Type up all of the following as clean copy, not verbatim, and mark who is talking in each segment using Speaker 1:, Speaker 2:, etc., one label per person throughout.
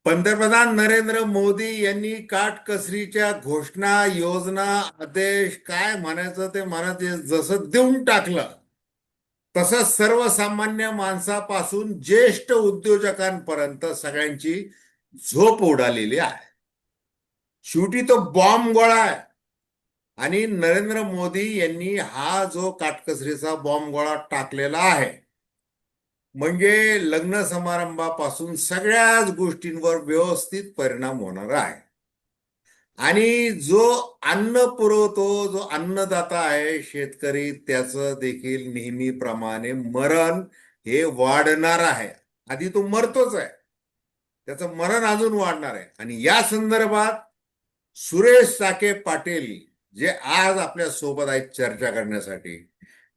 Speaker 1: पंतप्रधान नरेंद्र मोदी यांनी काटकसरीच्या घोषणा, योजना, आदेश काय म्हणायचं ते म्हणत जसं देऊन टाकलं, तसं सर्वसामान्य माणसापासून ज्येष्ठ उद्योजकांपर्यंत सगळ्यांची झोप उडालेली आहे. शेवटी तो बॉम्ब गोळा आहे. आणि नरेंद्र मोदी यांनी हा जो काटकसरीचा बॉम्ब गोळा टाकलेला आहे, म्हणजे लग्न समारंभापासून सगळ्याच गोष्टींवर व्यवस्थित परिणाम होणार आहे. आणि जो अन्न पुरवतो, जो अन्नदाता आहे शेतकरी, त्याचं देखील नेहमीप्रमाणे मरण हे वाढणार आहे. आधी तो मरतोच आहे, त्याचं मरण अजून वाढणार आहे. आणि या संदर्भात सुरेश चाके पाटील, जे आज आपल्या सोबत आहेत चर्चा करण्यासाठी,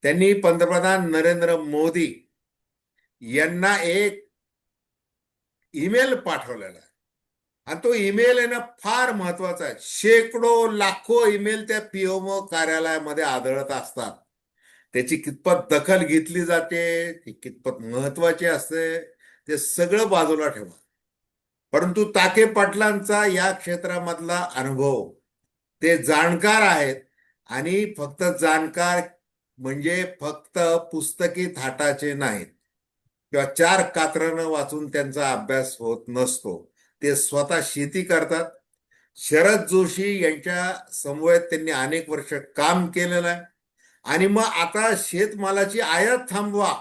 Speaker 1: त्यांनी पंतप्रधान नरेंद्र मोदी यांना एक ईमेल पाठवलेला आहे. आणि तो ईमेल आहे ना, फार महत्वाचा आहे. शेकडो लाखो ईमेल त्या पीएमओ कार्यालयामध्ये आढळत असतात. त्याची कितपत दखल घेतली जाते, ती कितपत महत्वाची असते, ते सगळं बाजूला ठेवा. परंतु ताके पाटलांचा या क्षेत्रामधला अनुभव, ते जाणकार आहेत. आणि फक्त जाणकार म्हणजे फक्त पुस्तकी थाटाचे नाहीत किंवा चार कात्रनं वाचून त्यांचा अभ्यास होत नसतो. ते स्वतः शेती करतात. शरद जोशी यांच्या समवेत त्यांनी अनेक वर्ष काम केलेलं आहे. आणि मग आता शेतमालाची आयात थांबवा,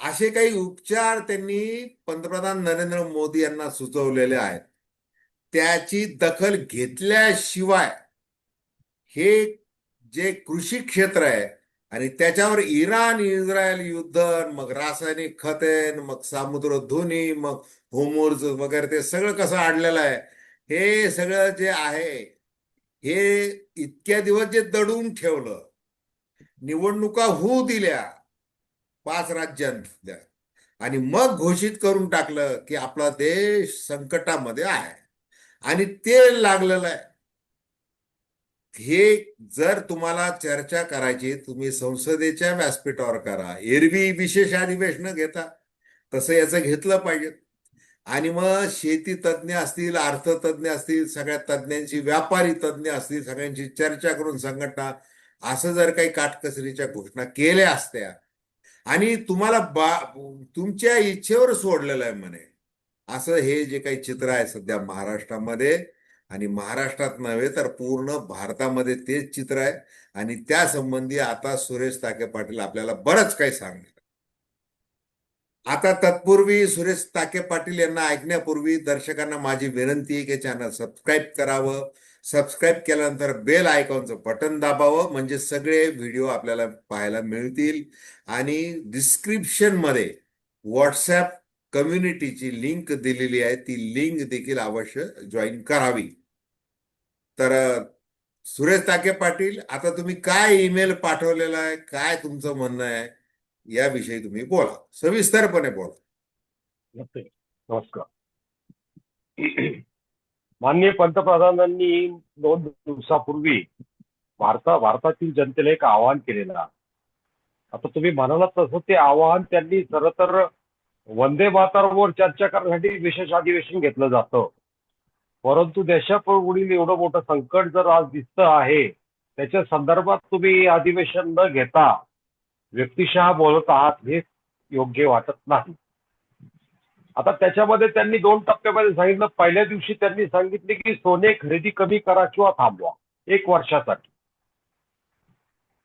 Speaker 1: असे काही उपचार त्यांनी पंतप्रधान नरेंद्र मोदी यांना सुचवलेले आहेत. त्याची दखल घेतल्याशिवाय हे जे कृषी क्षेत्र आहे आणि त्याच्यावर इराण इस्रायल युद्ध, मग रासायनिक खते, मग सामुद्रधुनी, मग होमोर्ज वगैरे, ते सगळं कसं आणलेलं आहे. हे सगळं जे आहे, हे इतक्या दिवस जे दडून ठेवलं, निवडणुका होऊ दिल्या 5 राज्यांतल्या, आणि मग घोषित करून टाकलं की आपला देश संकटामध्ये आहे आणि तेल लागलेलं आहे. हे जर तुम्हाला चर्चा करायची, तुम्ही संसदेच्या व्यासपीठावर करा. एरवी विशेष अधिवेशन घेता, तसं याचं घेतलं पाहिजे. आणि मग शेती तज्ज्ञ असतील, अर्थतज्ञ असतील, सगळ्या तज्ज्ञांची, व्यापारी तज्ज्ञ असतील, सगळ्यांची चर्चा करून संघटना असं जर काही काटकसरीच्या घोषणा केल्या असत्या, आणि तुम्हाला तुमच्या इच्छेवर सोडलेलं आहे म्हणे, असं हे जे काही चित्र आहे सध्या महाराष्ट्रामध्ये, आणि महाराष्ट्रात नव्हे तर पूर्ण भारतामध्ये तेच चित्र आहे. आणि त्या संबंधी आता सुरेश ताके पाटील आपल्याला बरंच काही सांगणार. आता तत्पूर्वी सुरेश ताके पाटील यांना ऐकण्यापूर्वी दर्शकांना माझी विनंती आहे की चॅनल सबस्क्राईब करावं. सबस्क्राईब केल्यानंतर बेल आयकॉनचं बटन दाबावं, म्हणजे सगळे व्हिडिओ आपल्याला पाहायला मिळतील. आणि डिस्क्रिप्शन मध्ये व्हॉट्सॲप कम्युनिटीची लिंक दिलेली आहे, ती लिंक देखील अवश्य जॉईन करावी. तर सुरेश ताके पाटील, आता तुम्ही काय ईमेल पाठवलेला आहे, काय तुमचं म्हणणं आहे, याविषयी तुम्ही बोला, सविस्तरपणे बोला.
Speaker 2: नमस्कार. माननीय पंतप्रधानांनी 2 दिवसापूर्वी भारतातील जनतेला एक आवाहन केलेलं आहे. आता तुम्ही म्हणालात तसं ते आवाहन त्यांनी खरं तर वंदे मातरमवर चर्चा करण्यासाठी विशेष अधिवेशन घेतलं जातं. परंतु देशापुढील एवढं मोठं संकट जर आज दिसतं आहे, त्याच्या संदर्भात तुम्ही अधिवेशन न घेता व्यक्तिशः बोलत आहात, हे योग्य वाटत नाही. आता त्याच्यामध्ये त्यांनी 2 टप्प्यामध्ये सांगितलं. पहिल्या दिवशी त्यांनी सांगितले की सोने खरेदी कमी करा किंवा थांबवा 1 वर्षासाठी.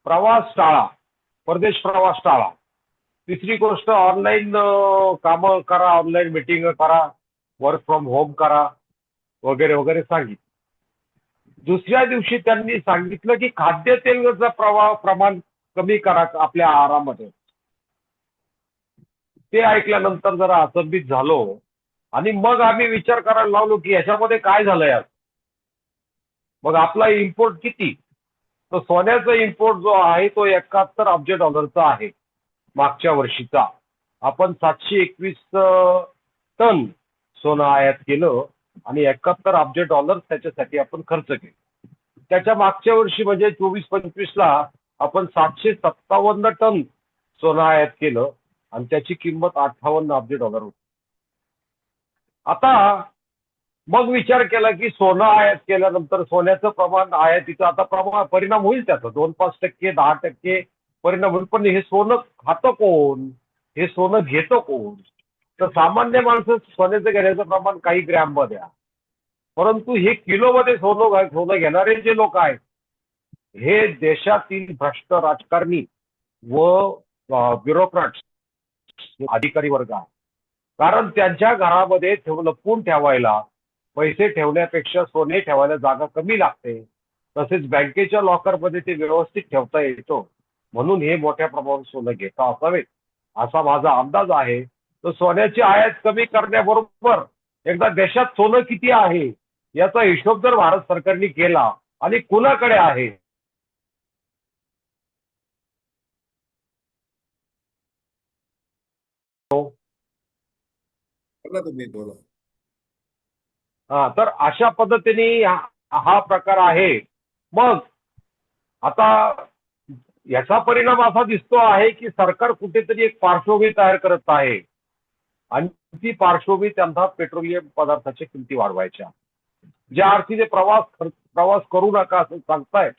Speaker 2: प्रवास टाळा, परदेश प्रवास टाळा. तिसरी गोष्ट, ऑनलाईन कामं करा, ऑनलाईन मिटिंग करा, वर्क फ्रॉम होम करा, वगैरे वगैरे सांगितलं. दुसऱ्या दिवशी त्यांनी सांगितलं की खाद्यतेलाचं प्रमाण कमी करा आपल्या आहारामध्ये. ते ऐकल्यानंतर जरा अचंबित झालो आणि मग आम्ही विचार करायला लागलो की याच्यामध्ये काय झालंय आज. मग आपला इम्पोर्ट किती, तर सोन्याचा इम्पोर्ट जो आहे तो 71 अब्ज डॉलरचा आहे. मागच्या वर्षीचा आपण 721 टन सोनं आयात केलं आणि 71 अब्ज डॉलर त्याच्यासाठी आपण खर्च केले. त्याच्या मागच्या वर्षी म्हणजे 24-25 ला आपण 757 टन सोनं आयात केलं आणि त्याची किंमत 58 अब्ज डॉलर होती. आता मग विचार केला की सोनं आयात केल्यानंतर सोन्याचं प्रमाण आयातीचं आता परिणाम होईल त्याचा 2-5%, 10% परिणाम होईल. पण हे सोनं खातं कोण? हे सोनं घेतं कोण? तर सामान्य माणसं सोन्याचं घेण्याचं प्रमाण काही ग्रॅममध्ये आहे. परंतु हे किलोमध्ये सोनं घेणारे जे लोक आहेत हे देशातील भ्रष्ट राजकारणी व ब्युरोक्रॅट्स अधिकारी वर्ग आहे. कारण त्यांच्या घरामध्ये लपवून ठेवायला पैसे ठेवण्यापेक्षा सोने ठेवायला जागा कमी लागते. तसेच बँकेच्या लॉकरमध्ये ते व्यवस्थित ठेवता येतो. म्हणून हे मोठ्या प्रमाणात सोनं घेता असावे असा माझा अंदाज आहे. तर सोन्याची आयात कमी करण्याबरोबर एकदा देशात सोनं किती आहे याचा हिशोब जर भारत सरकारने केला आणि कुणाकडे आहे
Speaker 1: बोला तुम्ही बोला.
Speaker 2: तर अशा पद्धतीने हा प्रकार आहे. मग आता याचा परिणाम असा दिसतो आहे की सरकार कुठेतरी एक पार्श्वभूमी तयार करत आहे आणि ती पार्श्वभूमी त्यांना पेट्रोलियम पदार्थाच्या किमती वाढवायच्या. ज्या अर्थी ते प्रवास करू नका असं सांगतायत,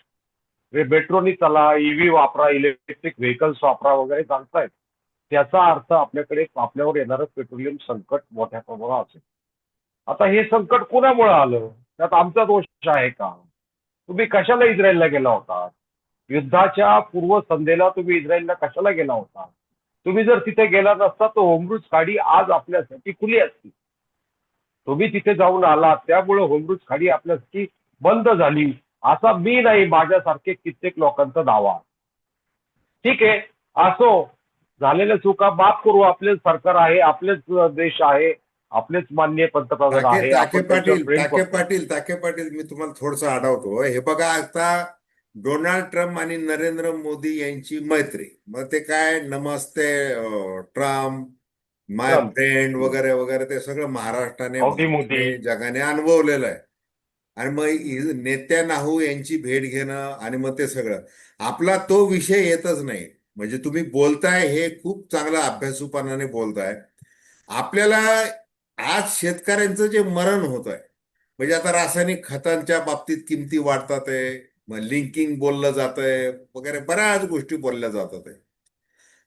Speaker 2: मेट्रोनी चला, ईव्ही वापरा, इलेक्ट्रिक व्हेकल्स वापरा वगैरे सांगतायत, त्याचा अर्थ आपल्यावर येणारं पेट्रोलियम संकट मोठ्या प्रमाणात असेल. आता हे संकट कोणामुळे आलं? त्यात आमचा दोष आहे का? तुम्ही कशाला इस्रायलला गेला होता? युद्धाच्या पूर्वसंध्येला तुम्ही इस्रायलला कशाला गेला होता? तुम्ही जर तिथे गेला नसता तर होमरूज खाडी आज आपल्यासाठी खुली असती. तुम्ही तिथे जाऊन आलात त्यामुळे होमरूज खाडी आपल्यासाठी बंद झाली असा मी नाही, माझ्यासारखे कित्येक लोकांचा दावा. ठीक आहे, असो, झालेल्या चुका माफ करू. आपलेच सरकार आहे, आपलेच देश आहे, आपलेच माननीय पंतप्रधान
Speaker 1: ताके
Speaker 2: आहे,
Speaker 1: ताके
Speaker 2: आपण त्यांच्यावर
Speaker 1: पाटील
Speaker 2: प्रेम
Speaker 1: ताके
Speaker 2: करतो.
Speaker 1: पाटील ताके पाटील मी तुम्हाला थोडस अडवतो. हे बघा, आता डोनाल्ड ट्रम्प आणि नरेंद्र मोदी यांची मैत्री, मग ते काय नमस्ते ट्रम्प, माय
Speaker 2: ट्रम्प.
Speaker 1: फ्रेंड वगैरे वगैरे, ते सगळं महाराष्ट्राने
Speaker 2: हौडी मोदी.
Speaker 1: भारताने जगाने अनुभवलेलं आहे. आणि मग नेत्यानाहू यांची भेट घेणं आणि मग ते सगळं, आपला तो विषय येतच नाही. म्हणजे तुम्ही बोलताय हे खूप चांगलं अभ्यासूपणाने बोलताय. आपल्याला आज शेतकऱ्यांचं जे मरण होत आहे, म्हणजे आता रासायनिक खतांच्या बाबतीत किमती वाढतात आहे, मग लिंकिंग बोललं जात आहे वगैरे, बऱ्याच गोष्टी बोलल्या जातात आहे.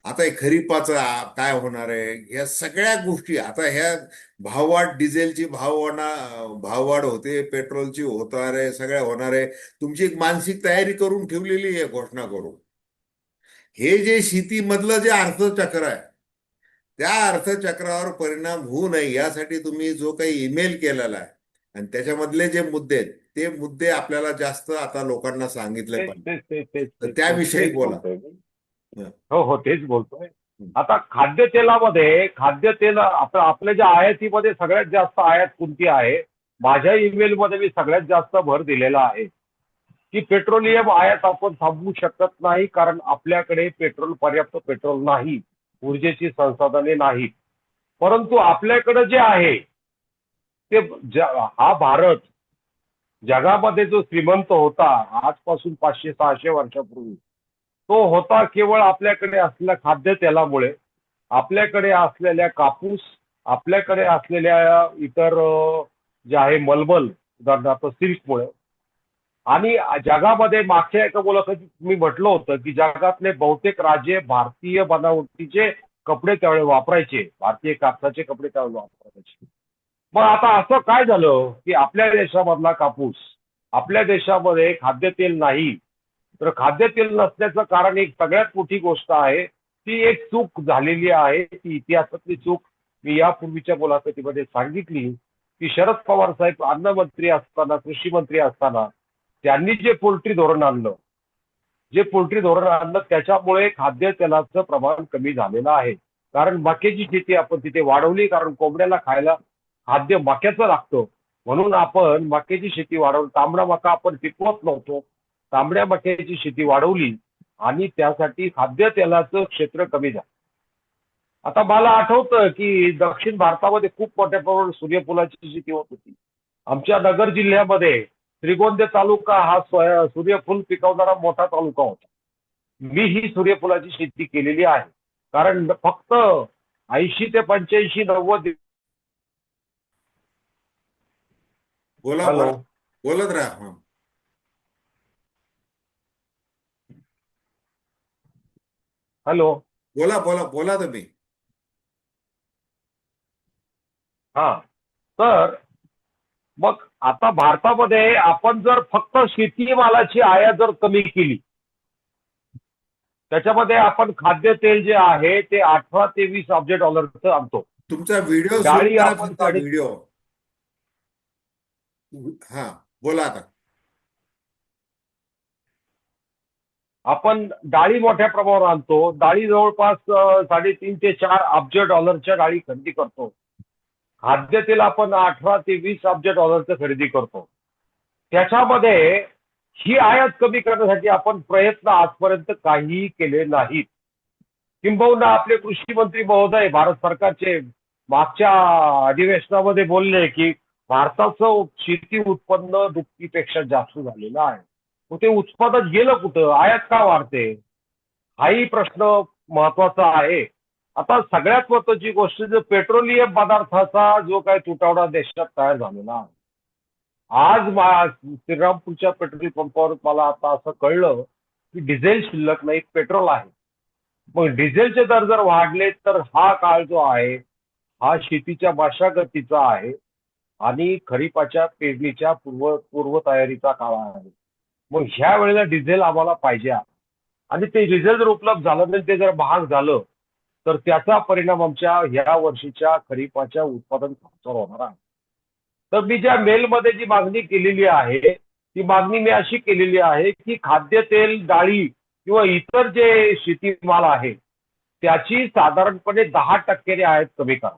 Speaker 1: आता हे खरीपाचं काय होणार आहे, या सगळ्या गोष्टी आता ह्या भाववाढ, डिझेलची भाववाढ होते, पेट्रोलची होणार आहे, सगळ्या होणार आहे. तुमची एक मानसिक तयारी करून ठेवलेली आहे घोषणा करून. हे जे शेतीमधलं जे अर्थचक्र आहे, त्या अर्थचक्रावर परिणाम होऊ नये यासाठी तुम्ही जो काही ईमेल केलेला आहे आणि त्याच्यामधले जे मुद्दे आहेत, ते मुद्दे आपल्याला जास्त आता लोकांना सांगितले
Speaker 2: तेच
Speaker 1: पाहिजे.
Speaker 2: तेच तेच तेच
Speaker 1: तर
Speaker 2: तेच तेच
Speaker 1: त्याविषयी
Speaker 2: तेच
Speaker 1: बोला.
Speaker 2: बोलतोय मी.
Speaker 1: हं.
Speaker 2: हो हो, तेच बोलतोय.
Speaker 1: हं.
Speaker 2: आता खाद्यतेल आपल्या ज्या आयातीमध्ये सगळ्यात जास्त आयात कोणती आहे? माझ्या ईमेलमध्ये मी सगळ्यात जास्त भर दिलेला आहे की पेट्रोलियम आयात आपण थांबवू शकत नाही, कारण आपल्याकडे पर्याप्त पेट्रोल नाही, ऊर्जेची संसाधने नाहीत. परंतु आपल्याकडे जे आहे ते हा भारत जगामध्ये जो श्रीमंत होता आजपासून 500-600 वर्षापूर्वी, तो होता केवळ आपल्याकडे असलेल्या खाद्यतेलामुळे, आपल्याकडे असलेल्या कापूस, आपल्याकडे असलेल्या इतर जे आहे मलमल, उदाहरणार्थ सिल्कमुळे. आणि जगामध्ये मागच्या एका मुलाखतीत मी म्हटलं होतं की जगातले बहुतेक राज्य भारतीय बनावटीचे कपडे त्यावेळी वापरायचे, भारतीय कापसाचे कपडे त्यावेळी वापरायचे. मग आता असं काय झालं की आपल्या देशामधला कापूस, आपल्या देशामध्ये खाद्यतेल नाही. तर खाद्यतेल नसण्याचं कारण एक सगळ्यात मोठी गोष्ट आहे, ती एक चूक झालेली आहे. ती इतिहासातली चूक मी यापूर्वीच्या मुलाखतीमध्ये सांगितली की शरद पवार साहेब अन्नमंत्री असताना, कृषी मंत्री असताना त्यांनी जे पोल्ट्री धोरण आणलं त्याच्यामुळे खाद्यतेलाचं प्रमाण कमी झालेलं आहे. कारण मक्याची शेती आपण तिथे वाढवली, कारण कोंबड्याला खायला खाद्य मक्याचं लागतं, म्हणून आपण मक्याची शेती वाढवली. तांबडा मका आपण पिकवत नव्हतो, तांबड्या मक्याची शेती वाढवली आणि त्यासाठी खाद्यतेलाचं क्षेत्र कमी झालं. आता मला आठवतं की दक्षिण भारतामध्ये खूप मोठ्या प्रमाणात सूर्यफुलाची शेती होत होती. आमच्या नगर जिल्ह्यामध्ये श्रीगोंदे तालुका हा सूर्यफूल पिकवणारा मोठा तालुका होता. मी ही सूर्यफुलाची शेती केलेली आहे. कारण फक्त 80 ते 85-90
Speaker 1: बोला
Speaker 2: हॅलो.
Speaker 1: बोला, बोलत राहा. हा.
Speaker 2: हॅलो.
Speaker 1: बोला बोला बोला तुम्ही.
Speaker 2: हा. तर मग आता भारतामध्ये आपण जर फक्त शेतीमालाची आयात जर कमी केली, त्याच्यामध्ये आपण खाद्यतेल जे आहे ते 18 ते 20 अब्ज डॉलरचं आणतो.
Speaker 1: तुमचा व्हिडिओ सुरू
Speaker 2: डाळी
Speaker 1: करा,
Speaker 2: आपण
Speaker 1: तुमचा व्हिडिओ. हा, बोला आता.
Speaker 2: आपण डाळी मोठ्या प्रमाणावर आणतो. डाळी जवळपास 3.5 ते 4 अब्ज डॉलरच्या डाळी खरेदी करतो. खाद्यतेल आपण 18 ते 20 अब्ज डॉलरचं खरेदी करतो. त्याच्यामध्ये ही आयात कमी करण्यासाठी आपण प्रयत्न आजपर्यंत काहीही केले नाहीत. किंबहुना आपले कृषी मंत्री महोदय भारत सरकारचे मागच्या अधिवेशनामध्ये बोलले की भारताचं शेती उत्पन्न दुपटीपेक्षा जास्त झालेलं आहे. मग ते उत्पादन गेलं कुठं? आयात का वाढते? हाही प्रश्न महत्वाचा आहे. आता सगळ्यात महत्वाची गोष्ट जो पेट्रोलियम पदार्थाचा जो काही तुटवडा देशात तयार झालेला आहे. आज श्रीरामपूरच्या पेट्रोल पंपावर मला आता असं कळलं की डिझेल शिल्लक नाही, पेट्रोल आहे. मग डिझेलचे दर जर वाढले तर हा काळ जो आहे हा शेतीच्या मशागतीचा आहे आणि खरीपाच्या पेरणीच्या पूर्वतयारीचा काळ आहे. मग ह्या वेळेला डिझेल आम्हाला पाहिजे आहे. आणि ते डिझेल जर उपलब्ध झालं नाही, ते जर महाग झालं तर त्याचा परिणाम आमच्या ह्या वर्षीच्या खरीपाच्या उत्पादन खर्चावर होणार आहे. तर मी ज्या मेलमध्ये जी मागणी केलेली आहे ती मागणी मी अशी केलेली आहे की खाद्यतेल, डाळी किंवा इतर जे शेतीमाल आहे त्याची साधारणपणे 10% आयात कमी करा.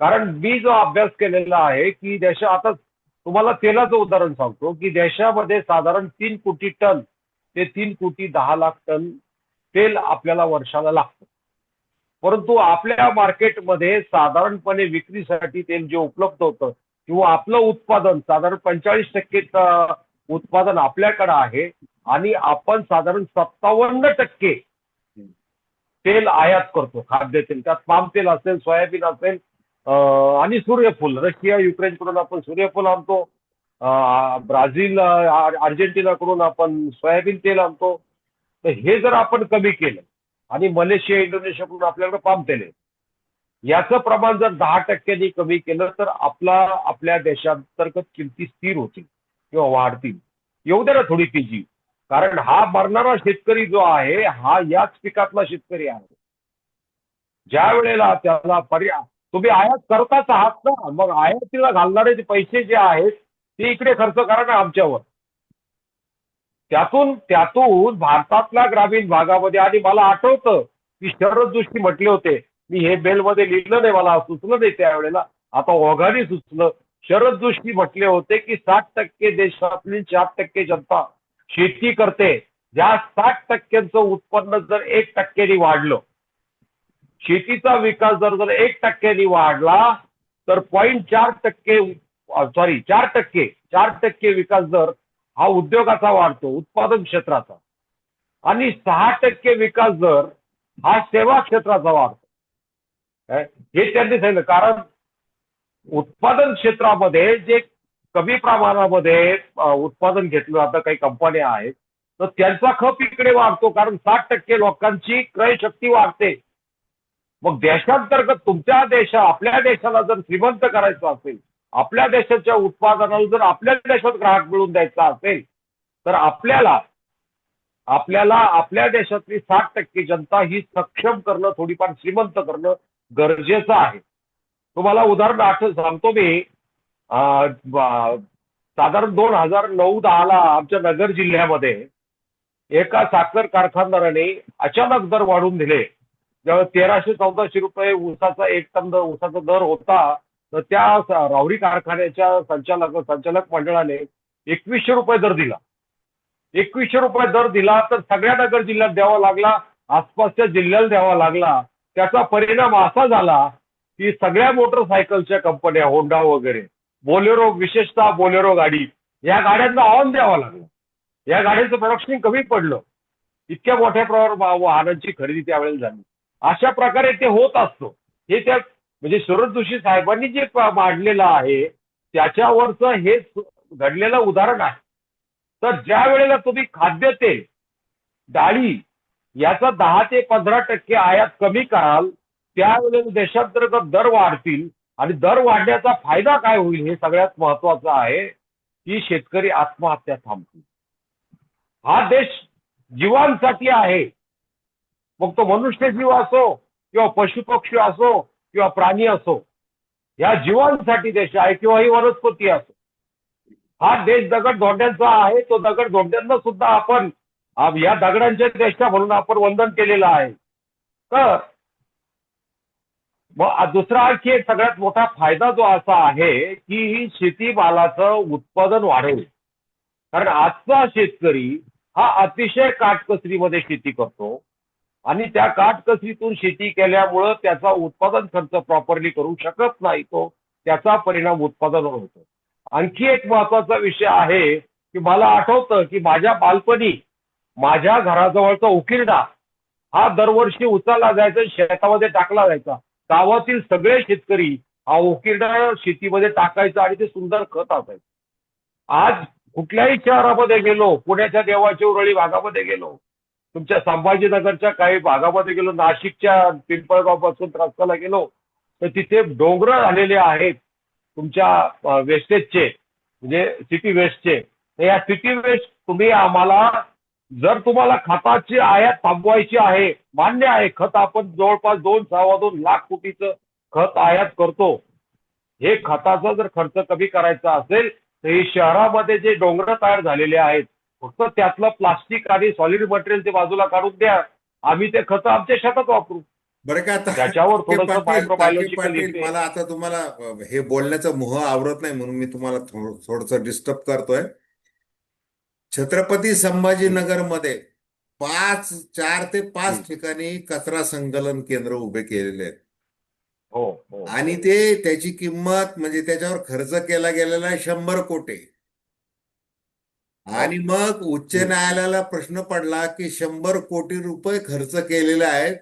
Speaker 2: कारण मी जो अभ्यास केलेला आहे की आता तुम्हाला तेलाचं उदाहरण सांगतो की देशामध्ये साधारण 3 कोटी टन ते 3,10,00,000 टन तेल आपल्याला वर्षाला लागतं. परंतु आपल्या मार्केटमध्ये साधारणपणे विक्रीसाठी तेल जे उपलब्ध होतं किंवा आपलं उत्पादन साधारण 45% उत्पादन आपल्याकडे आहे आणि आपण साधारण 57% तेल आयात करतो. खाद्यतेल त्यात पाम तेल असेल, सोयाबीन असेल आणि सूर्यफूल. रशिया युक्रेनकडून आपण सूर्यफूल आणतो. ब्राझील, अर्जेंटिनाकडून आपण सोयाबीन तेल आणतो. तर हे जर आपण कमी केलं आणि मलेशिया, इंडोनेशियाकडून आपल्याकडे पाम तेल आहे, याचं प्रमाण जर 10% कमी केलं तर आपल्या देशांतर्गत किमती स्थिर होतील किंवा वाढतील. येऊ द्या ना थोडी तेजी. कारण हा मरणारा शेतकरी जो आहे हा याच पिकातला शेतकरी आहे. ज्या वेळेला त्याला पर्याय तुम्ही आयात करताच आहात ना, मग आयातीला घालणारे पैसे जे आहेत ते इकडे खर्च करा ना आमच्यावर. त्यातून त्यातून भारतातल्या ग्रामीण भागामध्ये आणि मला आठवतं की शरद जोशी म्हटले होते, मी हे बेलमध्ये लिहिलं नाही, मला सुचलं नाही त्यावेळेला, आता ओघाने सुचलं. शरद जोशी म्हटले होते की 60% देशातली 4% जनता शेती करते. या 60%चं उत्पन्न जर 1%नी वाढलं, शेतीचा विकास जर 1%नी वाढला तर 0.4% 4% विकास जर हा उद्योगाचा वाढतो, उत्पादन क्षेत्राचा, आणि 6% विकास जर हा सेवा क्षेत्राचा वाढतो. हे त्यांनी सांगितलं. कारण उत्पादन क्षेत्रामध्ये जे कमी प्रमाणामध्ये उत्पादन घेतलं जातं, काही कंपन्या आहेत, तर त्यांचा खप इकडे वाढतो. कारण 60% लोकांची क्रयशक्ती वाढते. मग देशांतर्गत आपल्या देशाला जर श्रीमंत करायचं असेल, आपल्या देशाच्या उत्पादनाला जर आपल्या देशात ग्राहक मिळवून द्यायचा असेल, तर आपल्याला आपल्या देशातली 60% जनता ही सक्षम करणं, थोडीफार श्रीमंत करणं गरजेचं आहे. तुम्हाला उदाहरण सांगतो मी. साधारण 2009-10 आमच्या नगर जिल्ह्यामध्ये एका साखर कारखानदाराने अचानक दर वाढवून दिले. जेव्हा 1300-1400 रुपये ऊसाचा 1 टन ऊसाचा दर होता, तर त्या राहुरी कारखान्याच्या संचालक मंडळाने 2100 रुपये दर दिला. 2100 रुपये दर दिला तर सगळ्या नगर जिल्ह्यात द्यावा लागला, आसपासच्या जिल्ह्याला द्यावा लागला. त्याचा परिणाम असा झाला की सगळ्या मोटरसायकलच्या कंपन्या, होंडा वगैरे, बोलेरो, विशेषतः बोलेरो गाडी, या गाड्यांना ऑन द्यावा लागला. या गाड्यांचं प्रोडक्शन कमी पडलं. इतक्या मोठ्या प्रमाणावर वाहनांची खरेदी त्यावेळेला झाली. अशा प्रकारे ते होत असतो. हे त्या म्हणजे शरद जोशी साहेबांनी जे मांडलेलं आहे त्याच्यावरचं हे घडलेलं उदाहरण आहे. तर ज्या वेळेला तुम्ही खाद्यतेल, डाळी याचा 10 ते 15% आयात कमी कराल, त्यावेळेला देशांतर्गत दर वाढतील आणि दर वाढण्याचा फायदा काय होईल हे सगळ्यात महत्वाचं आहे की शेतकरी आत्महत्या थांबतील. हा देश जीवांसाठी आहे, मग तो मनुष्य जीव असो किंवा पशुपक्षी असो किंवा प्राणी असो, या जीवांसाठी देश आहे किंवा ही वनस्पती असो. हा देश दगड आहे. तो दगड सुद्धा आपण या दगडांच्या देशा म्हणून आपण वंदन केलेलं आहे. तर मग दुसरा आणखी एक सगळ्यात मोठा फायदा जो असा आहे की शेतीमालाचं उत्पादन वाढेल. कारण आजचा शेतकरी हा अतिशय काटकसरीमध्ये शेती करतो आणि त्या काटकसरीतून शेती केल्यामुळं त्याचा उत्पादन खर्च प्रॉपरली करू शकत नाही. तो त्याचा परिणाम उत्पादनावर होतो. आणखी एक महत्वाचा विषय आहे की मला आठवतं की माझ्या बालपणी माझ्या घराजवळचा उकिरडा हा दरवर्षी उचलला जायचा, शेतामध्ये टाकला जायचा. गावातील सगळे शेतकरी हा उकिरडा शेतीमध्ये टाकायचा आणि ते सुंदर खत असायचं. आज कुठल्याही शहरामध्ये गेलो, पुण्याच्या देवाची उरळी भागामध्ये गेलो, तुमच्या संभाजीनगरच्या काही भागामध्ये गेलो, नाशिकच्या पिंपळगाव पासून रस्त्याला गेलो तर तिथे डोंगर झालेले आहेत तुमच्या वेस्टेजचे, म्हणजे सिटी वेस्टचे. तर या सिटी वेस्ट तुम्ही आम्हाला, जर तुम्हाला खताची आयात थांबवायची आहे, मान्य आहे, खत आपण जवळपास 2.2 लाख कोटीचं खत आयात करतो. हे खताचा जर खर्च कमी करायचा असेल तर हे शहरामध्ये जे डोंगर तयार झालेले आहेत, फक्त त्यातलं प्लास्टिक आणि सॉलिड मटेरियल ते बाजूला काढून द्या, आम्ही ते खत आमच्या शेतात वापरू.
Speaker 1: बरं का आता
Speaker 2: त्याच्यावर थोडंसं
Speaker 1: टाके
Speaker 2: मायक्रोबायोलॉजिकल
Speaker 1: पाटील, मला आता तुम्हाला हे बोलण्याचा मोह आवरत नाही म्हणून मी तुम्हाला थोडंसं डिस्टर्ब करतोय. छत्रपती संभाजीनगरमध्ये 4 ते 5 ठिकाणी कचरा संकलन केंद्र उभे केलेले आहेत.
Speaker 2: हो.
Speaker 1: आणि त्याची किंमत म्हणजे त्याच्यावर खर्च केला गेलेला आहे 100 कोटी. आणि मग उच्च न्यायालयाला प्रश्न पडला की 100 कोटी रुपये खर्च केलेले आहेत,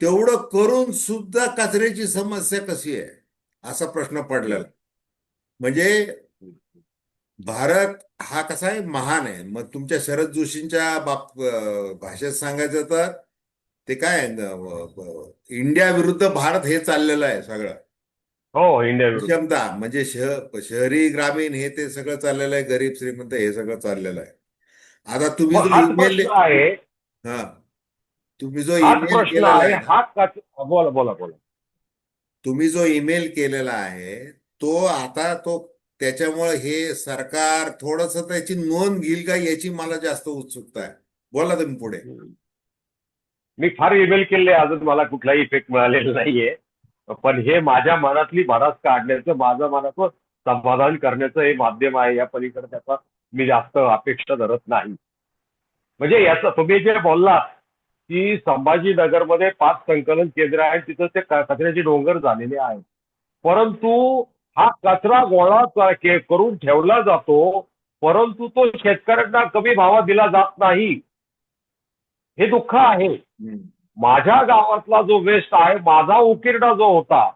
Speaker 1: तेवढं करून सुद्धा कचऱ्याची समस्या कशी आहे असा प्रश्न पडलेला. म्हणजे भारत हा कसा आहे, महान आहे. मग तुमच्या शरद जोशींच्या भाषेत सांगायचं तर ते काय इंडिया विरुद्ध भारत हे चाललेलं आहे सगळं.
Speaker 2: हो, इंडिया
Speaker 1: क्षमता म्हणजे शहरी ग्रामीण हे ते सगळं चाललेलं आहे, गरीब श्रीमंत हे सगळं चाललेलं आहे. आता तुम्ही जो
Speaker 2: हाच
Speaker 1: ईमेल
Speaker 2: प्रश्न आहे.
Speaker 1: हा तुम्ही जो
Speaker 2: हाच
Speaker 1: ईमेल
Speaker 2: प्रश्न
Speaker 1: केलेला
Speaker 2: आहे.
Speaker 1: आहे ना,
Speaker 2: बोला.
Speaker 1: तुम्ही जो ईमेल केलेला आहे तो आता त्याच्यामुळे हे सरकार थोडस त्याची नोंद घेईल का याची मला जास्त उत्सुकता आहे. बोला तुम्ही पुढे.
Speaker 2: मी फार ईमेल केले, अजून मला कुठलाही इफेक्ट मिळालेला नाहीये. पण हे माझ्या मनातली भरास काढण्याचं, माझं मनाचं समाधान करण्याचं हे माध्यम आहे. या पलीकडे त्याचा मी जास्त अपेक्षा धरत नाही. म्हणजे याचं तुम्ही जे बोललात की संभाजीनगरमध्ये 5 संकलन केंद्र आहेत, तिथं ते कचऱ्याचे डोंगर झालेले आहेत, परंतु हा कचरा गोळा करून ठेवला जातो, परंतु तो शेतकऱ्यांना कमी भावात दिला जात नाही. हे दुःख आहे. माझ्या गावातला जो वेस्ट आहे, माझा उकिरडा जो होता,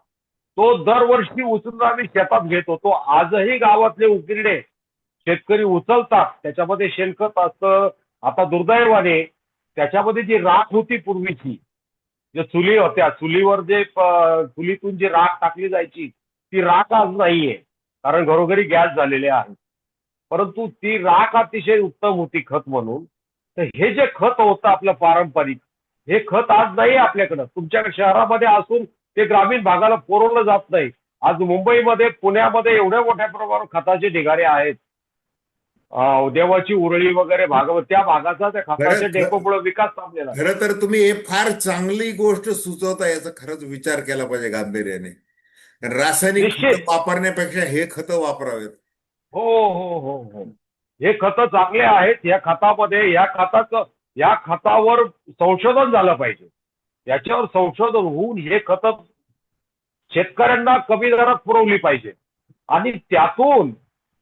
Speaker 2: तो दरवर्षी उचलून आम्ही शेतात घेत होतो. आजही गावातले उकिरडे शेतकरी उचलतात, त्याच्यामध्ये शेणखत असतं. आता दुर्दैवाने त्याच्यामध्ये जी राख होती पूर्वीची, जे चुली होत्या, चुलीवर जे चुलीतून जी राख टाकली जायची ती राख आज नाहीये, कारण घरोघरी गॅस झालेले आहेत. परंतु ती राख अतिशय उत्तम होती खत म्हणून. तर हे जे खत होतं आपलं पारंपरिक, हे खत आज नाही आपल्याकडं. तुमच्याकडे शहरामध्ये असून ते ग्रामीण भागाला पुरवलं जात नाही. आज मुंबईमध्ये, पुण्यामध्ये एवढ्या मोठ्या प्रमाणावर खताचे ढिगारे आहेत. देवाची उरळी वगैरे भागावर त्या भागाचा त्या खताच्या डेपोमुळे विकास थांबलेला.
Speaker 1: खरं तर तुम्ही हे फार चांगली गोष्ट सुचवता, याचा खरंच विचार केला पाहिजे गांभीर्याने. रासायनिक खतं वापरण्यापेक्षा हे खतं वापरावेत.
Speaker 2: हो. हे खतं चांगले आहेत. या खतामध्ये या खतावर संशोधन झालं पाहिजे. याच्यावर संशोधन होऊन हे खतं शेतकऱ्यांना कमी दरात पुरवली पाहिजे आणि त्यातून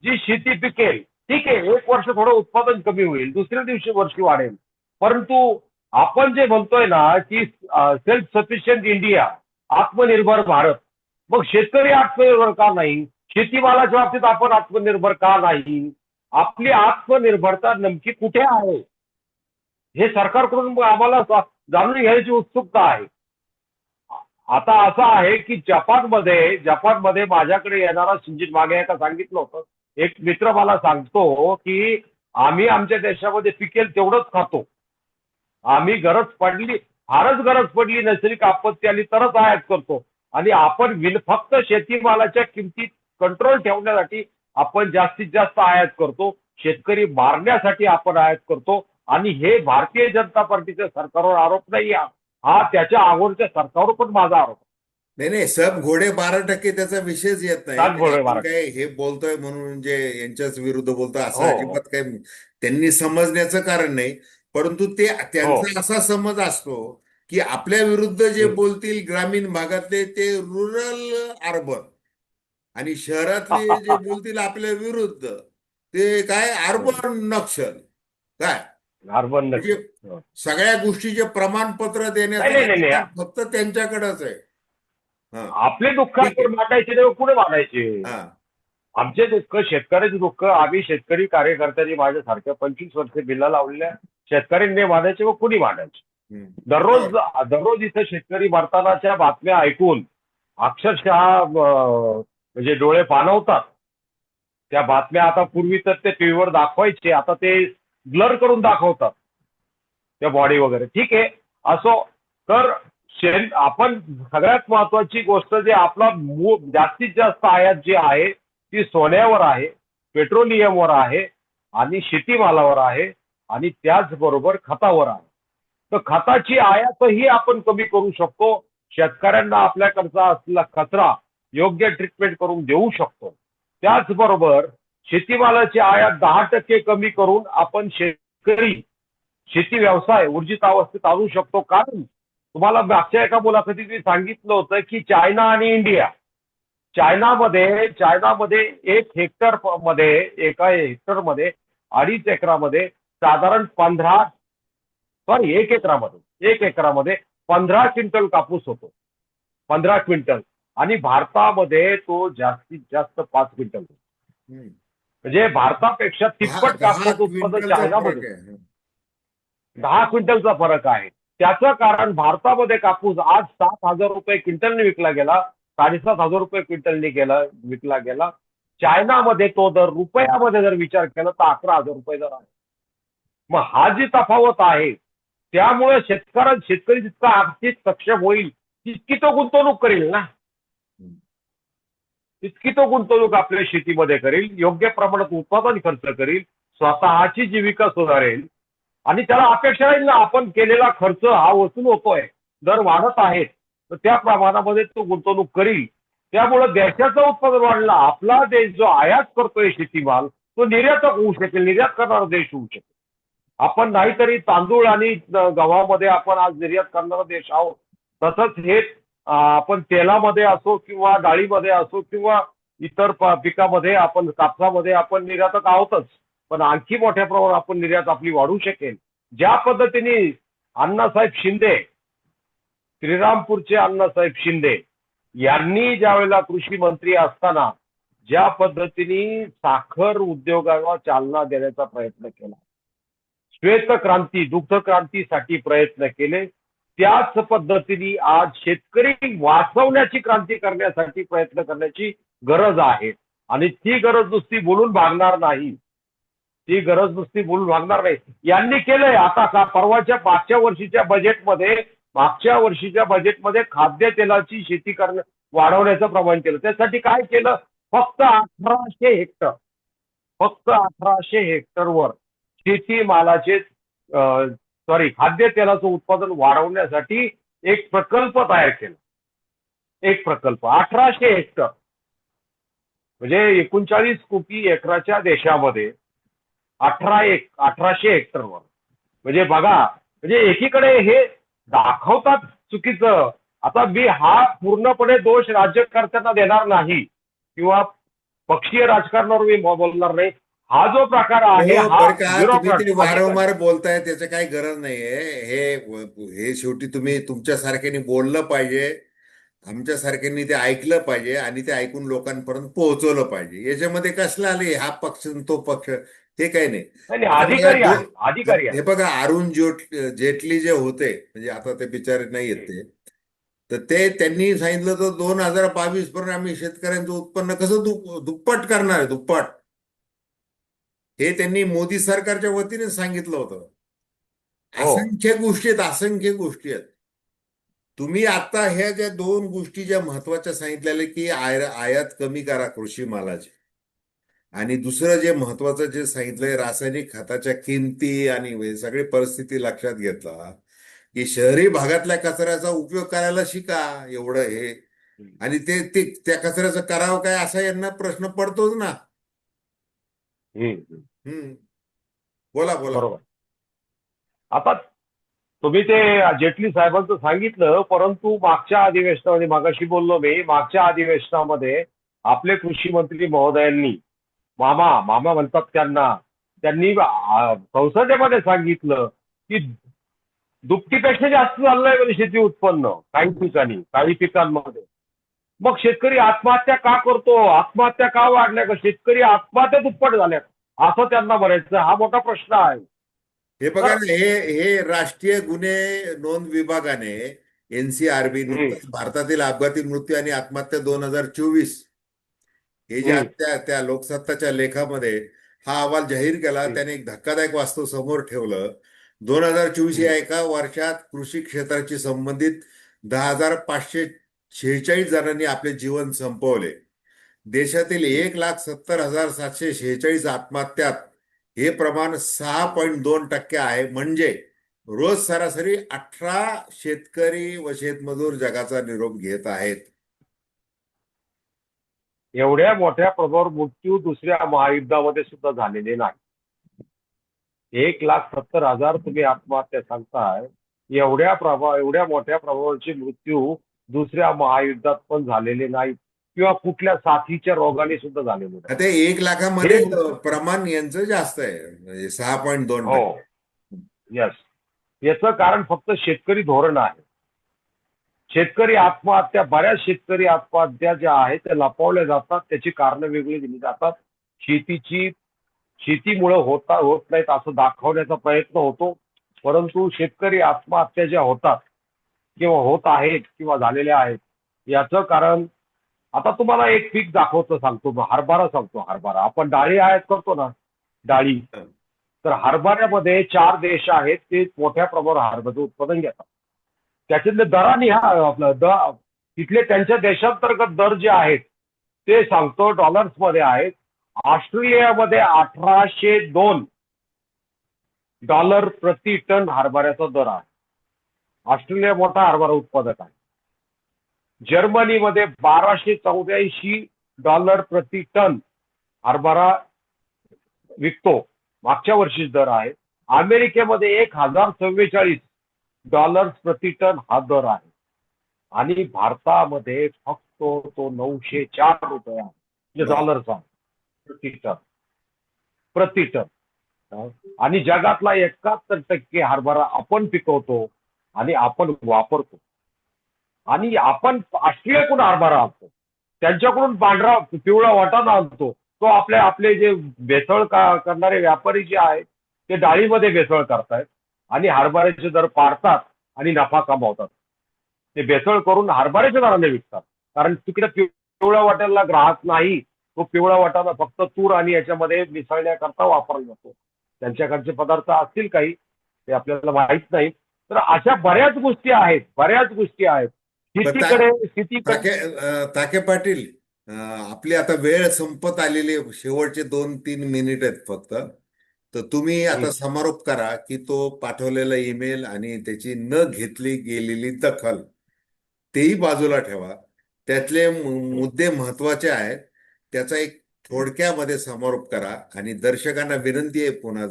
Speaker 2: जी शेती पिकेल, ठीक आहे, 1 वर्ष थोडं उत्पादन कमी होईल, दुसऱ्या वर्षी वाढेल, परंतु आपण जे म्हणतोय ना की सेल्फ सफिशियंट इंडिया, आत्मनिर्भर भारत, मग शेतकरी आत्मनिर्भर का नाही? शेतीमालाच्या बाबतीत आपण आत्मनिर्भर का नाही? आपली आत्मनिर्भरता नेमकी कुठे आहे हे सरकारकडून आम्हाला जाणून घ्यायची उत्सुकता आहे. आता असं आहे की जपानमध्ये माझ्याकडे येणारा सिंजित मागे एका सांगितलं होतं, एक मित्र मला सांगतो की आम्ही आमच्या देशामध्ये पिकेल तेवढंच खातो. आम्ही फारच गरज पडली, नैसर्गिक आपत्ती आली तरच आयात करतो. आणि आपण फक्त शेतीमालाच्या किमतीत कंट्रोल ठेवण्यासाठी आपण जास्तीत जास्त आयात करतो. शेतकरी मारण्यासाठी आपण आयात करतो. आणि हे भारतीय जनता पार्टीच्या सरकारवर आरोप नाही, हा त्याच्या अगोदरच्या सरकारवर पण माझा आरोप.
Speaker 1: नाही नाही, सब घोडे 12% त्याचा विषयच येत नाही.
Speaker 2: सात
Speaker 1: म्हणजे
Speaker 2: घोडे
Speaker 1: आपण
Speaker 2: महाराज.
Speaker 1: काय हे बोलतोय म्हणून जे यांच्याच विरुद्ध बोलतोय असं
Speaker 2: हो
Speaker 1: अजिबात काही त्यांनी समजण्याचं कारण नाही. परंतु ते
Speaker 2: हो.
Speaker 1: त्यांचा असा समज असतो की आपल्या विरुद्ध जे
Speaker 2: हम्म.
Speaker 1: बोलतील ग्रामीण भागातले ते रुरल अर्बन, आणि शहरातले जे बोलतील आपल्या विरुद्ध ते काय अर्बन नक्षल. काय
Speaker 2: कार्बन
Speaker 1: म्हणजे
Speaker 2: नक्की.
Speaker 1: सगळ्या गोष्टीचे प्रमाणपत्र
Speaker 2: नाही
Speaker 1: देण्याचा
Speaker 2: नाही नाही नाही.
Speaker 1: अधिकार फक्त त्यांच्याकडेच आहे. हा,
Speaker 2: आपले दुःख
Speaker 1: ठीक आहे.
Speaker 2: आपण मांडायचे नाही, कुठे मांडायचे?
Speaker 1: हा.
Speaker 2: आमचे दुःख, शेतकऱ्याचे दुःख आम्ही शेतकरी कार्यकर्त्यांनी माझ्यासारख्या 25 वर्ष बिल्ला लावलेल्या शेतकऱ्यांनी मांडायचे व कुणी मांडायचे?
Speaker 1: हम्म.
Speaker 2: दररोज दररोज इथं शेतकरी मरतानाच्या बातम्या ऐकून अक्षरशः म्हणजे डोळे पाणवतात. त्या बातम्या आता पूर्वी तर ते टीव्हीवर दाखवायचे, आता ते ब्लर करून दाखवतात त्या बॉडी वगैरे. ठीक आहे, असो. तर आपण सगळ्यात महत्वाची गोष्ट जे आपला जास्तीत जास्त आयात जी आहे ती सोन्यावर आहे, पेट्रोलियमवर आहे आणि शेतीमालावर आहे आणि त्याचबरोबर खतावर आहे. तर खताची आयातही आपण कमी करू शकतो. शेतकऱ्यांना आपल्याकडचा असलेला कचरा योग्य ट्रीटमेंट करून देऊ शकतो. त्याचबरोबर शेतीमालाची आयात 10% कमी करून आपण शेती व्यवसाय ऊर्जित अवस्थेत आणू शकतो. कारण तुम्हाला मागच्या एका मुलाखतीत मी सांगितलं होतं की चायना आणि इंडिया, चायनामध्ये 1 हेक्टरमध्ये 2.5 एकरामध्ये साधारण 1 एकरामध्ये 15 क्विंटल कापूस होतो. 15 क्विंटल. आणि भारतामध्ये तो जास्तीत जास्त 5 क्विंटल.
Speaker 1: हम्म.
Speaker 2: म्हणजे भारतापेक्षा
Speaker 1: दहा
Speaker 2: तिप्पट
Speaker 1: दहा
Speaker 2: कापसाचं उत्पादन
Speaker 1: क्विंटलचा
Speaker 2: चायनामध्ये.
Speaker 1: फरक आहे.
Speaker 2: 10 क्विंटलचा फरक आहे. त्याचं कारण भारतामध्ये कापूस आज 7,000 रुपये क्विंटलने विकला गेला, 7,500 रुपये क्विंटलने विकला गेला. चायनामध्ये तो दर रुपयामध्ये जर विचार केला तर 11,000 रुपये दर आहे. मग हा जी तफावत आहे त्यामुळे शेतकरी जितका आर्थिक सक्षम होईल तितकी तो गुंतवणूक करेल ना, तितकी तो गुंतवणूक आपल्या शेतीमध्ये करेल, योग्य प्रमाणात उत्पादन खर्च करेल, स्वतःची जीविका सुधारेल. आणि त्याला अपेक्षा राहील ना, आपण केलेला खर्च हा वसूल होतोय, दर वाढत आहेत, तर त्या प्रमाणामध्ये तो गुंतवणूक करील. त्यामुळे देशाचं उत्पादन वाढलं, आपला देश जो आयात करतोय शेतीमाल तो निर्यातक होऊ शकेल, निर्यात करणारा देश होऊ शकेल. आपण नाहीतरी तांदूळ आणि गव्हामध्ये आपण आज निर्यात करणारा देश आहोत. तसंच हे आपण तेलामध्ये असो किंवा डाळीमध्ये असो किंवा इतर पिकामध्ये आपण, कापसामध्ये आपण निर्यातक आहोतच. पण आणखी मोठ्या प्रमाणात आपण निर्यात आपली वाढू शकेल. ज्या पद्धतीने अण्णासाहेब शिंदे, श्रीरामपूरचे अण्णासाहेब शिंदे यांनी ज्या वेळेला कृषी मंत्री असताना ज्या पद्धतीने साखर उद्योगाला चालना देण्याचा प्रयत्न केला, श्वेत क्रांती, दुग्ध क्रांतीसाठी प्रयत्न केले, त्याच पद्धतीने आज शेतकरी वाचवण्याची क्रांती करण्यासाठी प्रयत्न करण्याची गरज आहे. आणि ती गरज नुसती बोलून भागणार नाही, यांनी केलंय. आता परवाच्या मागच्या वर्षीच्या बजेटमध्ये खाद्यतेलाची शेती वाढवण्याचं प्रमाण केलं. त्यासाठी काय केलं? फक्त 1800 हेक्टरवर शेतीमालाचे खाद्यतेलाचं उत्पादन वाढवण्यासाठी एक प्रकल्प तयार केला. एक प्रकल्प 1800 हेक्टर म्हणजे 39 कोटी एकराच्या देशामध्ये 1800 हेक्टरवर. म्हणजे बघा, म्हणजे एकीकडे हे दाखवतात चुकीचं. आता मी हा पूर्णपणे दोष राज्यकर्त्यांना देणार नाही किंवा पक्षीय राजकारणावर मी बोलणार नाही. हा जो प्रकार आहे
Speaker 1: हो,
Speaker 2: हा
Speaker 1: बरं का, तुम्ही
Speaker 2: ब्युरोक्रॅट
Speaker 1: ते वारंवार बोलताय त्याचं काही गरज नाहीये. हे हे शेवटी तुम्ही तुमच्यासारख्याने बोललं पाहिजे. आमच्यासारख्यांनी ते ऐकलं पाहिजे आणि ते ऐकून लोकांपर्यंत पोहोचवलं पाहिजे. याच्यामध्ये कसलं आले हा पक्ष आणि तो पक्ष, हे काही नाही.
Speaker 2: नाही नाही,
Speaker 1: आता या
Speaker 2: अधिकारी
Speaker 1: दो
Speaker 2: आहे, अधिकारी
Speaker 1: हे
Speaker 2: आहे.
Speaker 1: बघा, अरुण जेटली जे होते, म्हणजे आता ते बिचारे नाही आहेत
Speaker 2: हम्म,
Speaker 1: ते, तर ते त्यांनी सांगितलं तर 2022 पर्यंत आम्ही शेतकऱ्यांचं उत्पन्न कसं दुप्पट करणार आहे, दुप्पट. हे त्यांनी मोदी सरकारच्या वतीने सांगितलं होतं.
Speaker 2: हो.
Speaker 1: असंख्य गोष्टी आहेत, असंख्य गोष्टी आहेत. तुम्ही आता ह्या ज्या दोन गोष्टी ज्या महत्वाच्या सांगितलेल्या, की आयात कमी करा कृषी मालाची, आणि दुसरं जे महत्वाचं जे सांगितलंय रासायनिक खताच्या किमती आणि हे सगळी परिस्थिती लक्षात घेतला, की शहरी भागातल्या कचऱ्याचा उपयोग करायला शिका, एवढं हे.
Speaker 2: हम्म,
Speaker 1: आणि ते ते त्या कचऱ्याचं करावं काय, असा यांना प्रश्न पडतोच ना.
Speaker 2: हम्म.
Speaker 1: हम्म. बोला बोला.
Speaker 2: बरोबर. आता तुम्ही ते जेटली साहेबांचं सांगितलं, परंतु मागच्या अधिवेशनामध्ये, मागाशी बोललो मी, मागच्या अधिवेशनामध्ये आपले कृषी मंत्री महोदयांनी, मामा मामा म्हणतात त्यांना, त्यांनी संसदेमध्ये सांगितलं की दुपटीपेक्षा जास्त चाललंय म्हणजे शेती उत्पन्न काही ठिकाणी, काही पिकांमध्ये. मग शेतकरी आत्महत्या का करतो, आत्महत्या का वाढल्या, का शेतकरी आत्महत्या दुप्पट झाल्या, असं त्यांना म्हणायचं. हा मोठा प्रश्न आहे.
Speaker 1: हे बघा
Speaker 2: तर
Speaker 1: ना, हे राष्ट्रीय गुन्हे नोंद विभागाने, एनसीआरबी,
Speaker 2: हम्म,
Speaker 1: नुकताच भारतातील अपघाती मृत्यू आणि आत्महत्या 2024, हे जे
Speaker 2: हम्म,
Speaker 1: त्या लोकसत्ताच्या लेखामध्ये हा अहवाल जाहीर केला.
Speaker 2: हम्म,
Speaker 1: त्याने एक धक्कादायक वास्तव समोर ठेवलं. 2024 या
Speaker 2: हम्म,
Speaker 1: एका वर्षात कृषी क्षेत्राशी संबंधित 10,546 जणांनी आपले जीवन संपवले. देशातील
Speaker 2: हम्म.
Speaker 1: 1,70,746 आत्महत्यात हे प्रमाण 6.2% आहे. म्हणजे रोज सरासरी 18 शेतकरी व शेतमजूर जगाचा निरोप घेत आहेत.
Speaker 2: एवढ्या मोठ्या प्रभावर मृत्यू दुसऱ्या महायुद्धामध्ये सुद्धा झालेले नाही. 1,70,000 तुम्ही आत्महत्या सांगताय. एवढ्या मोठ्या प्रभावाचे मृत्यू दुसऱ्या महायुद्धात पण झालेले नाहीत, किंवा कुठल्या साथीच्या रोगाने सुद्धा झालेले नाही.
Speaker 1: आता 1,00,000मध्ये
Speaker 2: हे मृत्यू.
Speaker 1: प्रमाण यांचं जास्त आहे, म्हणजे 6.2%.
Speaker 2: हो. यस. याचं कारण फक्त शेतकरी धोरण आहे. शेतकरी आत्महत्या, बऱ्याच शेतकरी आत्महत्या ज्या आहेत त्या लपवल्या जातात, त्याची कारणं वेगळी दिली जातात. शेतीची शेतीमुळे होत नाहीत असं दाखवण्याचा प्रयत्न होतो. परंतु शेतकरी आत्महत्या ज्या होतात किंवा होत आहेत किंवा झालेल्या आहेत, याचं कारण, आता तुम्हाला एक पीक दाखवतो, सांगतो, हरभरा सांगतो. हरभरा आपण डाळी आयात करतो ना, डाळी. तर हरभऱ्यामध्ये 4 देश आहेत, ते मोठ्या प्रमाणावर हरभऱ्याचं उत्पादन घेतात. त्याच्यातले दराने, हा आपलं तिथले त्यांच्या देशांतर्गत दर जे आहेत ते सांगतो, डॉलर्समध्ये आहेत. ऑस्ट्रेलियामध्ये $1,802 प्रति टन हरभऱ्याचा दर आहे. ऑस्ट्रेलिया मोठा हरभरा उत्पादक आहे. जर्मनीमध्ये $1,284 प्रति टन हरभरा विकतो, मागच्या वर्षीच दर आहे. अमेरिकेमध्ये $1,044 प्रति टन हा दर आहे. आणि भारतामध्ये फक्त तो ₹904 आहे, म्हणजे डॉलरचा प्रति टन, प्रति टन. आणि जगातला 71% हरभरा आपण पिकवतो आणि आपण वापरतो. आणि आपण ऑस्ट्रेलियाकडून हरभरा आणतो, त्यांच्याकडून पांढरा पिवळा वाटाणा आणतो. तो आपले जे भेसळ करणारे व्यापारी जे आहेत ते डाळीमध्ये भेसळ करतायत आणि हरभऱ्याचे दर पाडतात आणि नफा कमावतात. ते भेसळ करून हरभऱ्याच्या दराने विकतात, कारण तिकडे पिवळ्या वाटाण्याला ग्राहक नाही. तो पिवळा वाटाणा फक्त तूर आणि याच्यामध्ये मिसळण्याकरता वापरला जातो. त्यांच्याकडचे पदार्थ असतील काही, ते आपल्याला माहित नाही. तर अशा बऱ्याच गोष्टी आहेत, बऱ्याच गोष्टी आहेत.
Speaker 1: पण
Speaker 2: शेतीकडे.
Speaker 1: ताके पाटील, आपली आता वेळ संपत आलेली आहे. शेवटचे 2-3 मिनिट आहेत फक्त. तर तुम्ही आता समारोप करा, की तो पाठवलेला ईमेल आणि त्याची न घेतली गेलेली दखल तेही बाजूला ठेवा. त्यातले मुद्दे महत्वाचे आहेत. त्याचा एक थोडक्यामध्ये समारोप करा. आणि दर्शकांना विनंती आहे पुन्हा,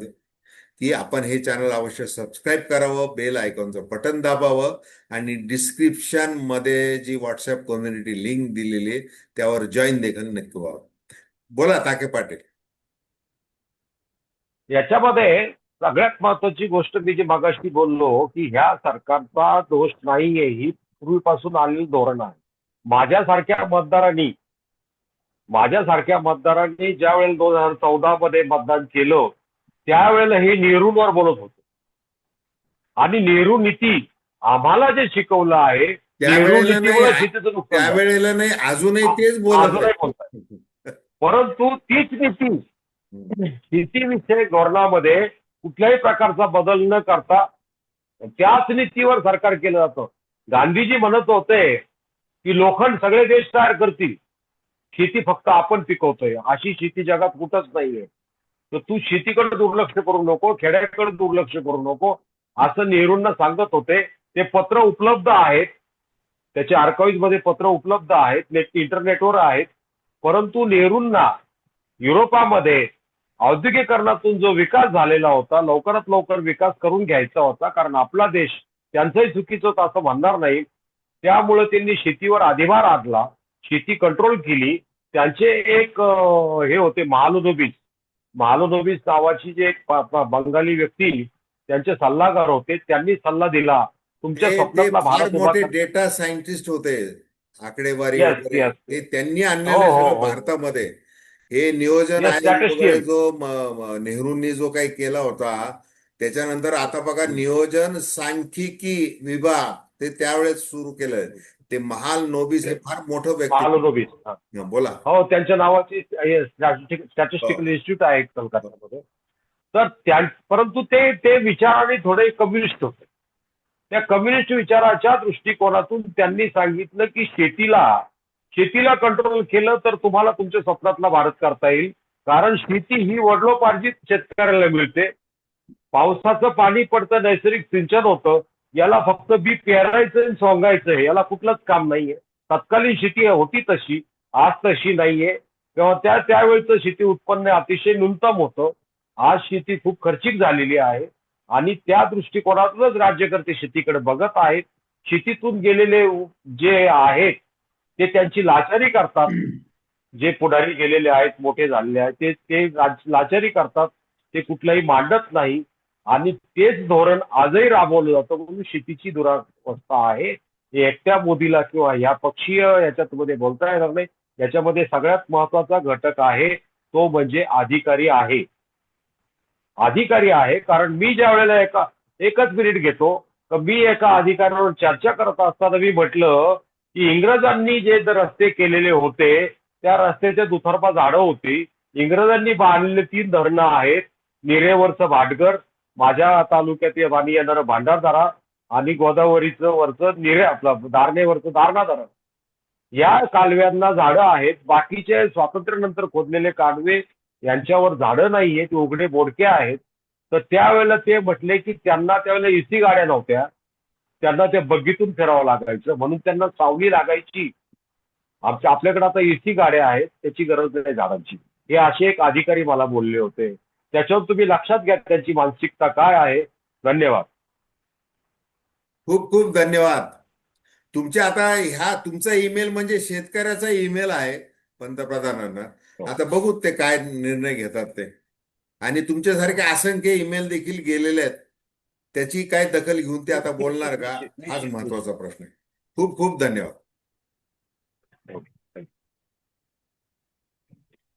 Speaker 1: की आपण हे चॅनल अवश्य सबस्क्राईब करावं, बेल आयकॉनचं बटन दाबावं, आणि डिस्क्रिप्शन मध्ये जी व्हॉट्सअप कम्युनिटी लिंक दिलेली आहे त्यावर जॉईन देखील नक्की व्हावं. बोला ताके पाटील.
Speaker 2: याच्यामध्ये सगळ्यात महत्वाची गोष्ट मी जी मगाशी बोललो, की ह्या सरकारचा दोष नाहीये, ही पूर्वीपासून आलेली धोरण आहे. माझ्यासारख्या मतदारांनी ज्या वेळेला 2014 मध्ये मतदान केलं त्यावेळेला हे नेहरूंवर बोलत होते. आणि नेहरू नीती आम्हाला जे शिकवलं आहे, नेहरू
Speaker 1: त्यावेळेला
Speaker 2: नीतीमुळे
Speaker 1: नाही,
Speaker 2: शेतीचं नुकसान झालं.
Speaker 1: त्यावेळेला नाही, अजूनही तेच बोलत
Speaker 2: अजूनही बोलताय.
Speaker 1: आहे.
Speaker 2: परंतु तीच नीती शेतीविषयक धोरणामध्ये कुठल्याही प्रकारचा बदल न करता त्याच नीतीवर सरकार केलं जातं. गांधीजी म्हणत होते की लोखंड सगळे देश तयार करतील, शेती फक्त आपण पिकवतोय. अशी शेती जगात कुठंच नाहीये. तर तू शेतीकडे दुर्लक्ष करू नको, खेड्याकडे दुर्लक्ष करू नको, असं नेहरूंना सांगत होते. ते पत्र उपलब्ध आहेत, त्याचे आर्काइव्ह मध्ये पत्र उपलब्ध आहेत, इंटरनेटवर आहेत. परंतु नेहरूंना युरोपामध्ये औद्योगिकरणातून जो विकास झालेला होता, लवकरात लवकर विकास करून घ्यायचा होता, कारण आपला देश त्यांचंही चुकीचं होतं असं म्हणणार नाही. त्यामुळे त्यांनी शेतीवर अधिभार आणला, शेती कंट्रोल केली. त्यांचे एक हे होते महालनोबिस नावाची जे एक बंगाली व्यक्ती त्यांचे सल्लागार होते. त्यांनी सल्ला दिला तुमच्या
Speaker 1: ते
Speaker 2: स्वप्नातला
Speaker 1: फार
Speaker 2: भारत उभा
Speaker 1: मोठे
Speaker 2: करण्याचा.
Speaker 1: डेटा सायंटिस्ट होते, आकडेवारी
Speaker 2: येस
Speaker 1: वगैरे
Speaker 2: येस
Speaker 1: ते त्यांनी
Speaker 2: हो
Speaker 1: आणलेलं आहे
Speaker 2: हो
Speaker 1: सगळं
Speaker 2: हो
Speaker 1: भारतामध्ये. हे नियोजन
Speaker 2: येस
Speaker 1: आयोग वगैरे
Speaker 2: स्टॅटिस्टियन.
Speaker 1: जो नेहरूंनी जो काही केला होता, त्याच्यानंतर आता बघा नियोजन सांख्यिकी विभाग ते त्यावेळेस सुरू केलं. ते महाल नोबिस हे फार मोठं व्यक्तित्व.
Speaker 2: महालनोबिस.
Speaker 1: बोला.
Speaker 2: हो, त्यांच्या नावाची
Speaker 1: हो,
Speaker 2: स्टॅटिस्टिकल इन्स्टिट्यूट आहे
Speaker 1: हो.
Speaker 2: कलकत्त्यामध्ये. तर परंतु ते ते विचाराने थोडे कम्युनिस्ट होते. त्या कम्युनिस्ट विचाराच्या दृष्टिकोनातून त्यांनी सांगितलं की शेतीला कंट्रोल केलं तर तुम्हाला तुमच्या स्वप्नातला भारत करता येईल. कारण शेती ही वडिलोपार्जित शेतकऱ्याला मिळते. पावसाचं पाणी पडतं, नैसर्गिक सिंचन होतं. याला फक्त बी पेरायचं आणि सोंगायचं, याला कुठलंच काम नाहीये. तत्कालीन शेती होती तशी, आज तशी नाहीये. किंवा त्यावेळेचं शेती उत्पन्न अतिशय न्यूनतम होतं. आज शेती खूप खर्चिक झालेली आहे आणि त्या दृष्टिकोनातूनच राज्यकर्ते शेतीकडे बघत आहेत. शेतीतून गेलेले जे आहेत ते त्यांची लाचारी करतात. जे पुढारी गेलेले आहेत, मोठे झालेले आहेत, ते लाचारी करतात. ते कुठलाही मांडत नाही आणि तेच धोरण आजही राबवलं जातं. म्हणून शेतीची दुरावस्था आहे. हे एकट्या मोदीला किंवा ह्या पक्षीय याच्यामध्ये बोलता येणार नाही. याच्यामध्ये सगळ्यात महत्वाचा घटक आहे तो म्हणजे अधिकारी आहे. कारण मी ज्या वेळेला एकच मिनिट घेतो तर मी एका अधिकाऱ्यावर चर्चा करत असताना मी म्हटलं की इंग्रजांनी जे रस्ते केलेले होते त्या रस्त्याच्या दुतर्फा झाडं होती. इंग्रजांनी बांधलेले 3 धरणं आहेत. निरेवरचं भाटघर, माझ्या तालुक्यात पाणी येणारं भांडारदारा आणि गोदावरीचं वरचं आपलं दारणेवरचं दारणा धरण. या कालव्यांना झाडं आहेत. बाकीचे स्वातंत्र्यानंतर खोदलेले कालवे यांच्यावर झाडं नाहीये, ते उघडे बोडके आहेत. तर त्यावेळेला ते म्हटले की त्यांना त्यावेळेला एसी गाड्या नव्हत्या, त्यांना त्या बग्गीतून फिरावं लागायचं, म्हणून त्यांना सावली लागायची. आपल्याकडे आता एसी गाड्या आहेत, त्याची गरज नाही झाडांची. हे असे एक अधिकारी मला बोलले होते. त्याच्यावर तुम्ही लक्षात घ्या त्यांची मानसिकता काय आहे. धन्यवाद.
Speaker 1: खूप खूप धन्यवाद. तुमचा ईमेल म्हणजे शेतकऱ्याचा ईमेल आहे पंतप्रधानांना.
Speaker 2: हो.
Speaker 1: आता बघू ते काय निर्णय घेतात ते. आणि तुमच्यासारखे असंख्य ईमेल देखील गेलेले आहेत, त्याची काय दखल घेऊन ते आता बोलणार का, हाच
Speaker 2: निश्चित.
Speaker 1: महत्वाचा प्रश्न आहे. खूप खूप धन्यवाद.